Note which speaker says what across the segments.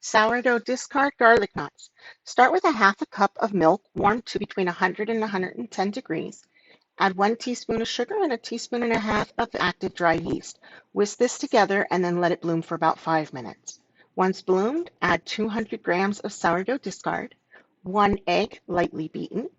Speaker 1: Sourdough discard garlic knots. Start with a half a cup of milk warmed to between 100 and 110 degrees. Add 1 teaspoon of sugar and a teaspoon and a half of active dry yeast. Whisk this together and then let it bloom for about 5 minutes. Once bloomed, add 200 grams of sourdough discard, 1 egg lightly beaten,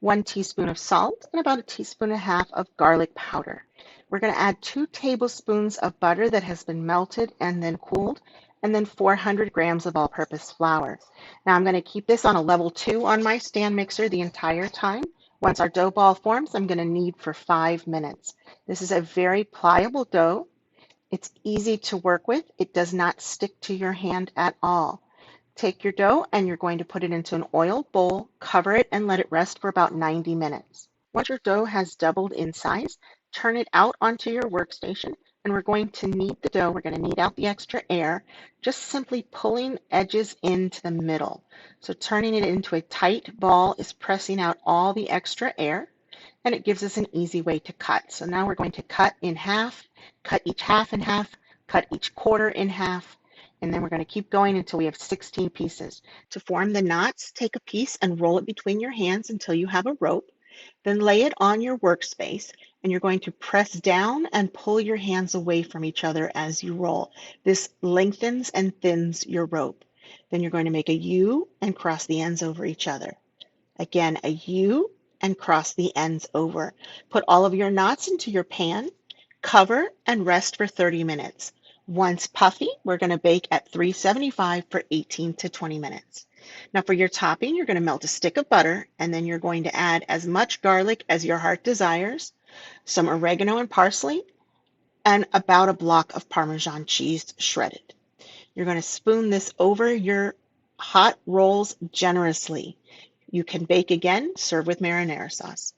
Speaker 1: 1 teaspoon of salt, and about a teaspoon and a half of garlic powder. We're going to add 2 tablespoons of butter that has been melted and then cooled, and then 400 grams of all-purpose flour. Now I'm going to keep this on a level 2 on my stand mixer the entire time. Once our dough ball forms, I'm going to knead for 5 minutes. This is a very pliable dough. It's easy to work with. It does not stick to your hand at all. Take your dough and you're going to put it into an oiled bowl, cover it, and let it rest for about 90 minutes. Once your dough has doubled in size, turn it out onto your workstation, and we're going to knead the dough. We're going to knead out the extra air, just simply pulling edges into the middle. So turning it into a tight ball is pressing out all the extra air, and it gives us an easy way to cut. So now we're going to cut in half, cut each half in half, cut each quarter in half, and then we're going to keep going until we have 16 pieces. To form the knots, take a piece and roll it between your hands until you have a rope. Then lay it on your workspace, and you're going to press down and pull your hands away from each other as you roll. This lengthens and thins your rope. Then you're going to make a U and cross the ends over each other. Again, a U and cross the ends over. Put all of your knots into your pan, cover, and rest for 30 minutes. Once puffy, we're going to bake at 375 for 18 to 20 minutes. Now for your topping, you're going to melt a stick of butter, and then you're going to add as much garlic as your heart desires, some oregano and parsley, and about a block of Parmesan cheese shredded. You're going to spoon this over your hot rolls generously. You can bake again, serve with marinara sauce.